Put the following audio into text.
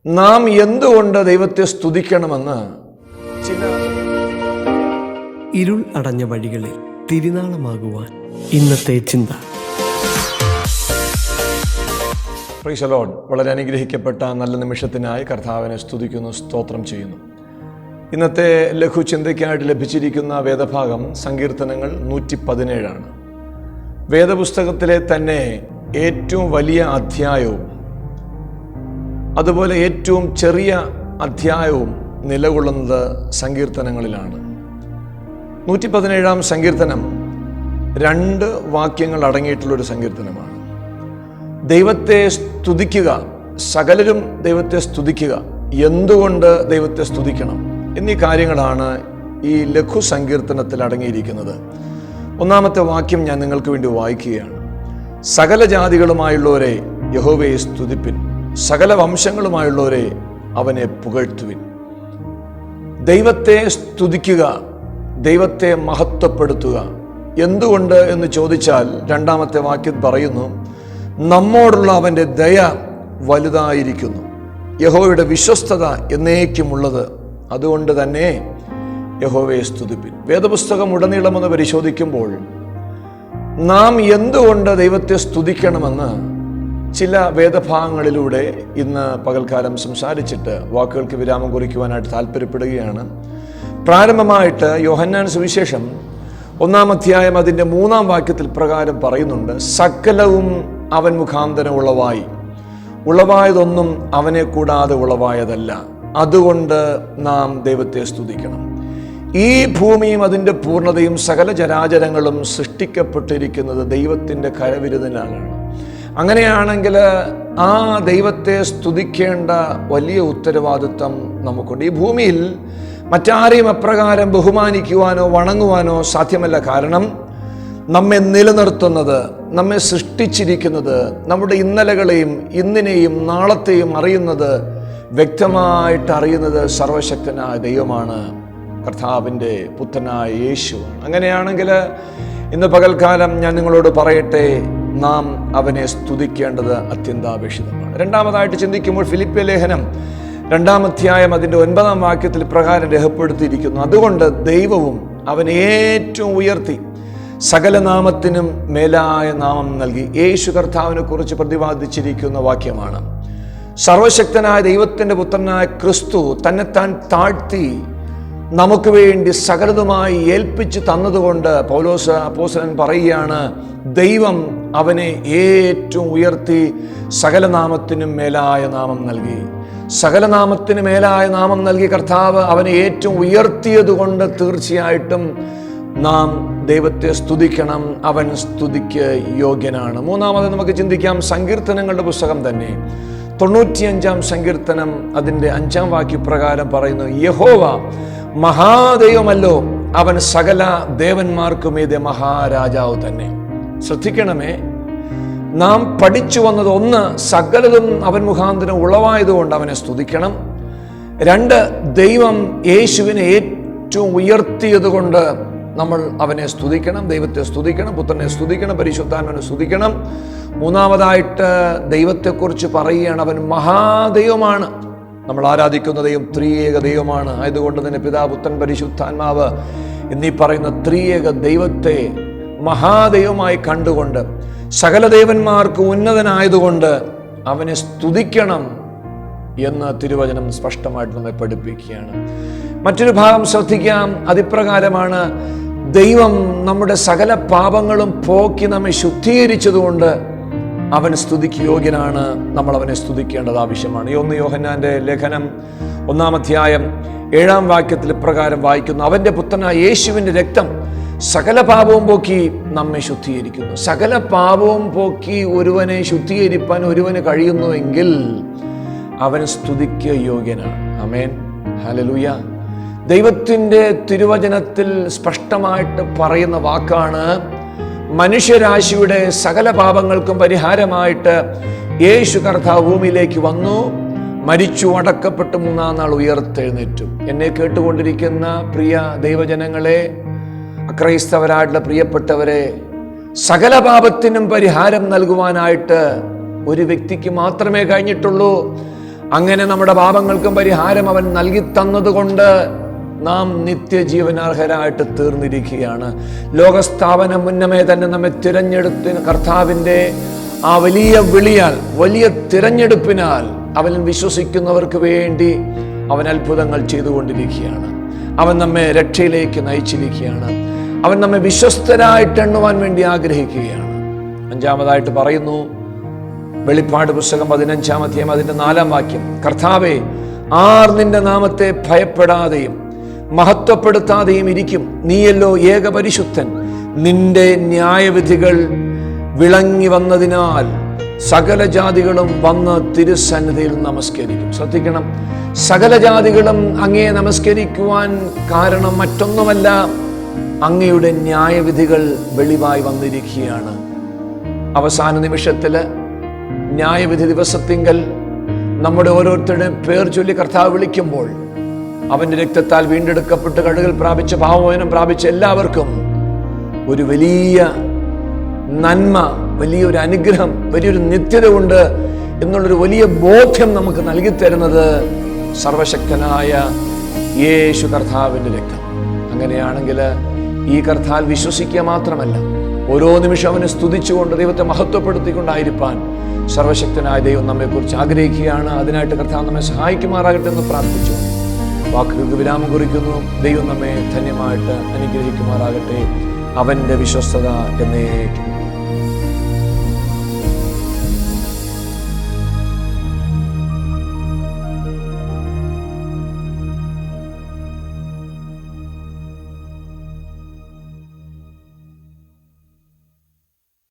നാം എന്തുകൊണ്ട് ദൈവത്തെ സ്തുതിക്കണമെന്ന് ചില ഇരുൾ അടഞ്ഞ വഴികളിൽ തിരുനാളമാകുവാൻ ഇന്നത്തെ ചിന്ത. Praise the Lord. വളരെ അനുഗ്രഹിക്കപ്പെട്ട നല്ല നിമിഷത്തിനായി കർത്താവിനെ സ്തുതിക്കുന്നു, സ്തോത്രം ചെയ്യുന്നു. ഇന്നത്തെ ലഘുചിന്തയ്ക്കായിട്ട് ലഭിച്ചിരിക്കുന്ന വേദഭാഗം സങ്കീർത്തനങ്ങൾ 117 വേദപുസ്തകത്തിലെ തന്നെ ഏറ്റവും വലിയ അധ്യായവും അതുപോലെ ഏറ്റവും ചെറിയ അധ്യായവും നിലകൊള്ളുന്നത് സങ്കീർത്തനങ്ങളിലാണ്. 117 സങ്കീർത്തനം 2 വാക്യങ്ങൾ അടങ്ങിയിട്ടുള്ളൊരു സങ്കീർത്തനമാണ്. ദൈവത്തെ സ്തുതിക്കുക, സകലരും ദൈവത്തെ സ്തുതിക്കുക, എന്തുകൊണ്ട് ദൈവത്തെ സ്തുതിക്കണം എന്നീ കാര്യങ്ങളാണ് ഈ ലഘു സങ്കീർത്തനത്തിൽ അടങ്ങിയിരിക്കുന്നത്. 1-ാമത്തെ വാക്യം ഞാൻ നിങ്ങൾക്ക് വേണ്ടി വായിക്കുകയാണ്. സകല ജാതികളുമായുള്ളവരെ യഹോവയെ സ്തുതിപ്പിൻ, സകല വംശങ്ങളുമായുള്ളവരെ അവനെ പുകഴ്ത്തുവിൻ. ദൈവത്തെ സ്തുതിക്കുക, ദൈവത്തെ മഹത്വപ്പെടുത്തുക. എന്തുകൊണ്ട് എന്ന് ചോദിച്ചാൽ 2-ാമത്തെ വാക്യം പറയുന്നു, നമ്മോടുള്ള അവൻ്റെ ദയ വലുതായിരിക്കുന്നു, യഹോവയുടെ വിശ്വസ്തത എന്നേക്കുമുള്ളത്, അതുകൊണ്ട് തന്നെ യഹോവയെ സ്തുതിപ്പിൻ. വേദപുസ്തകം ഉടനീളമെന്ന് പരിശോധിക്കുമ്പോൾ നാം എന്തുകൊണ്ട് ദൈവത്തെ സ്തുതിക്കണമെന്ന് ചില വേദഭാഗങ്ങളിലൂടെ ഇന്ന് പകൽക്കാലം സംസാരിച്ചിട്ട് വാക്കുകൾക്ക് വിരാമം കുറിക്കുവാനായിട്ട് താല്പര്യപ്പെടുകയാണ്. പ്രാരംഭമായിട്ട് യോഹന്നാൻ സുവിശേഷം 1-ാം അധ്യായം അതിൻ്റെ 3-ാം വാക്യത്തിൽ പ്രകാരം പറയുന്നുണ്ട്, സകലവും അവൻ മുഖാന്തരം ഉളവായതൊന്നും അവനെ കൂടാതെ ഉളവായതല്ല, അതുകൊണ്ട് നാം ദൈവത്തെ സ്തുതിക്കണം. ഈ ഭൂമിയും അതിൻ്റെ പൂർണ്ണതയും സകല ചരാചരങ്ങളും സൃഷ്ടിക്കപ്പെട്ടിരിക്കുന്നത് ദൈവത്തിൻ്റെ കരവിരുതിനാലാണ്. അങ്ങനെയാണെങ്കിൽ ആ ദൈവത്തെ സ്തുതിക്കേണ്ട വലിയ ഉത്തരവാദിത്വം നമുക്കുണ്ട്. ഈ ഭൂമിയിൽ മറ്റാരെയും അപ്രകാരം ബഹുമാനിക്കുവാനോ വണങ്ങുവാനോ സാധ്യമല്ല. കാരണം നമ്മെ നിലനിർത്തുന്നത്, നമ്മെ സൃഷ്ടിച്ചിരിക്കുന്നത്, നമ്മുടെ ഇന്നലകളെയും ഇന്നിനെയും നാളത്തെയും അറിയുന്നത്, വ്യക്തമായിട്ട് അറിയുന്നത് സർവശക്തനായ ദൈവമാണ്, കർത്താവിൻ്റെ പുത്രനായ യേശുവാണ്. അങ്ങനെയാണെങ്കിൽ ഇന്ന് പകൽക്കാലം ഞാൻ നിങ്ങളോട് പറയട്ടെ, നാം അവനെ സ്തുതിക്കേണ്ടത് അത്യന്താപേക്ഷിതമാണ്. 2-ാമതായിട്ട് ചിന്തിക്കുമ്പോൾ ഫിലിപ്പിയ ലേഖനം 2-ാം അധ്യായം അതിൻ്റെ 9-ാം വാക്യത്തിൽ പ്രകാരം രേഖപ്പെടുത്തിയിരിക്കുന്നു, അതുകൊണ്ട് ദൈവവും അവനെ ഏറ്റവും ഉയർത്തി സകല നാമത്തിനും മേലായ നാമം നൽകി. യേശു കർത്താവിനെ കുറിച്ച് പ്രതിപാദിച്ചിരിക്കുന്ന വാക്യമാണ്. സർവശക്തനായ ദൈവത്തിൻ്റെ പുത്രനായ ക്രിസ്തു തന്നെത്താൻ താഴ്ത്തി നമുക്ക് വേണ്ടി സകലതുമായി ഏൽപ്പിച്ച് തന്നതുകൊണ്ട് പൗലോസ് അപ്പോസ്തലൻ പറയുകയാണ്, ദൈവം അവനെ ഏറ്റവും ഉയർത്തി സകല നാമത്തിനും മേലായ നാമം നൽകി. സകല നാമത്തിന് മേലായ നാമം നൽകി കർത്താവ് അവനെ ഏറ്റവും ഉയർത്തിയത് കൊണ്ട് തീർച്ചയായിട്ടും നാം ദൈവത്തെ സ്തുതിക്കണം. അവൻ സ്തുതിക്ക് യോഗ്യനാണ്. 3-ാമത് നമുക്ക് ചിന്തിക്കാം സങ്കീർത്തനങ്ങളുടെ പുസ്തകം തന്നെ 95-ാം സങ്കീർത്തനം അതിൻ്റെ 5-ാം വാക്യപ്രകാരം പറയുന്നു, യഹോവ മഹാദൈവമല്ലോ, അവൻ സകല ദേവന്മാർക്കുമീതെ മഹാരാജാവ് തന്നെ. ശ്രദ്ധിക്കണമേ, നാം പഠിച്ചു വന്നത് 1, സകലതും അവൻ മുഖാന്തരം ഉളവായതുകൊണ്ട് അവനെ സ്തുതിക്കണം. 2, ദൈവം യേശുവിനെ ഏറ്റവും ഉയർത്തിയത് കൊണ്ട് നമ്മൾ അവനെ സ്തുതിക്കണം, ദൈവത്തെ സ്തുതിക്കണം, പുത്രനെ സ്തുതിക്കണം, പരിശുദ്ധാത്മാവിനെ സ്തുതിക്കണം. 3-ാമതായിട്ട് ദൈവത്തെക്കുറിച്ച് പറയുകയാണ്, അവൻ മഹാദൈവമാണ്. നമ്മൾ ആരാധിക്കുന്ന ദൈവം ത്രിയേക ദൈവമാണ്. ആയതുകൊണ്ട് തന്നെ പിതാവ്, പുത്രൻ, പരിശുദ്ധാത്മാവ് എന്നീ പറയുന്ന ത്രിയേക ദൈവത്തെ മഹാദൈവമായി കണ്ടുകൊണ്ട് സകല ദേവന്മാർക്ക് ഉന്നതനായതുകൊണ്ട് അവനെ സ്തുതിക്കണം എന്ന് തിരുവചനം സ്പഷ്ടമായിട്ട് നമ്മെ പഠിപ്പിക്കുകയാണ്. മറ്റൊരു ഭാഗം ശ്രദ്ധിക്കാം, അതിപ്രകാരമാണ്, ദൈവം നമ്മുടെ സകല പാപങ്ങളും പോക്കി നമ്മെ ശുദ്ധീകരിച്ചതുകൊണ്ട് അവൻ സ്തുതിക്ക് യോഗ്യനാണ്. നമ്മൾ അവനെ സ്തുതിക്കേണ്ടത് ആവശ്യമാണ്. 1 യോഹന്നാന്റെ ലേഖനം 1-ാം അധ്യായം 7-ാം വാക്യത്തിൽ പ്രകാരം വായിക്കുന്നു, അവൻ്റെ പുത്രനായ യേശുവിൻ്റെ രക്തം സകല പാപവും പോക്കി നമ്മെ ശുദ്ധീകരിക്കുന്നു. സകല പാപവും പോക്കി ഒരുവനെ ശുദ്ധീകരിപ്പാൻ ഒരുവന് കഴിയുന്നുവെങ്കിൽ അവൻ സ്തുതിക്ക് യോഗ്യനാണ്. ആമേൻ, ഹല്ലേലൂയ. ദൈവത്തിൻ്റെ തിരുവചനത്തിൽ സ്പഷ്ടമായിട്ട് പറയുന്ന വാക്കാണ്, മനുഷ്യരാശിയുടെ സകല പാപങ്ങൾക്കും പരിഹാരമായിട്ട് യേശു കർത്താവ് ഭൂമിയിലേക്ക് വന്നു, മരിച്ചു, അടക്കപ്പെട്ട് 3-ാം നാൾ ഉയർത്തെഴുന്നേറ്റു. എന്നെ കേട്ടുകൊണ്ടിരിക്കുന്ന പ്രിയ ദൈവജനങ്ങളെ, അക്രൈസ്തവരായിട്ടുള്ള പ്രിയപ്പെട്ടവരെ, സകല പാപത്തിനും പരിഹാരം നൽകുവാനായിട്ട് ഒരു വ്യക്തിക്ക് മാത്രമേ കഴിഞ്ഞിട്ടുള്ളൂ. അങ്ങനെ നമ്മുടെ പാപങ്ങൾക്കും പരിഹാരം അവൻ നൽകി തന്നതുകൊണ്ട് നാം നിത്യജീവനാർഹരായിട്ട് തീർന്നിരിക്കുകയാണ്. ലോകസ്ഥാപനം മുന്നമേ തന്നെ നമ്മെ തിരഞ്ഞെടുത്ത കർത്താവിൻ്റെ ആ വലിയ വിളിയാൽ, വലിയ തിരഞ്ഞെടുപ്പിനാൽ അവൻ വിശ്വസിക്കുന്നവർക്ക് വേണ്ടി അവൻ അത്ഭുതങ്ങൾ ചെയ്തുകൊണ്ടിരിക്കുകയാണ്. അവൻ നമ്മെ രക്ഷയിലേക്ക് നയിച്ചിരിക്കുകയാണ്. അവൻ നമ്മെ വിശ്വസ്തരായിട്ട് എണ്ണുവാൻ വേണ്ടി ആഗ്രഹിക്കുകയാണ്. അഞ്ചാമതായിട്ട് പറയുന്നു, വെളിപ്പാട് പുസ്തകം 15-ാം അധ്യായം അതിൻ്റെ 4-ാം വാക്യം, കർത്താവേ, ആർ നിന്റെ നാമത്തെ ഭയപ്പെടാതെയും മഹത്വപ്പെടുത്താതെയും ഇരിക്കും? നീയല്ലോ ഏകപരിശുദ്ധൻ. നിന്റെ ന്യായവിധികൾ വിളങ്ങി വന്നതിനാൽ സകല ജാതികളും വന്ന് തിരുസന്നിധിയിൽ നമസ്കരിക്കും. ശ്രദ്ധിക്കണം, സകല ജാതികളും അങ്ങയെ നമസ്കരിക്കുവാൻ കാരണം മറ്റൊന്നുമല്ല, അങ്ങയുടെ ന്യായവിധികൾ വെളിവായി വന്നിരിക്കുകയാണ്. അവസാന നിമിഷത്തിൽ ന്യായവിധി ദിവസത്തിങ്കൽ നമ്മുടെ ഓരോരുത്തരുടെയും പേർ ചൊല്ലി കർത്താവ് വിളിക്കുമ്പോൾ അവൻ്റെ രക്തത്താൽ വീണ്ടെടുക്കപ്പെട്ട് കഴുകൽ പ്രാപിച്ച, പാപമോചനം പ്രാപിച്ച എല്ലാവർക്കും ഒരു വലിയ നന്മ, വലിയൊരു അനുഗ്രഹം, വലിയൊരു നിത്യത ഉണ്ട് എന്നുള്ളൊരു വലിയ ബോധ്യം നമുക്ക് നൽകിത്തരുന്നത് സർവശക്തനായ യേശു കർത്താവിൻ്റെ രക്തം. അങ്ങനെയാണെങ്കിൽ ഈ കർത്താവ് വിശ്വസിക്കുക മാത്രമല്ല, ഓരോ നിമിഷം അവനെ സ്തുതിച്ചുകൊണ്ട് ദൈവത്തെ മഹത്വപ്പെടുത്തിക്കൊണ്ടായിരിക്കാൻ സർവശക്തനായ ദൈവം നമ്മെക്കുറിച്ച് ആഗ്രഹിക്കുകയാണ്. അതിനായിട്ട് കർത്താവ് നമ്മെ സഹായിക്കുമാറാകട്ടെ എന്ന് പ്രാർത്ഥിച്ചു വാക്കുകൾക്ക് വിരാമം കുറിക്കുന്നു. ദൈവം നമ്മെ ധന്യമായിട്ട് അനുഗ്രഹിക്കുമാറാകട്ടെ. അവൻ്റെ വിശ്വസ്തത എന്നേക്കും.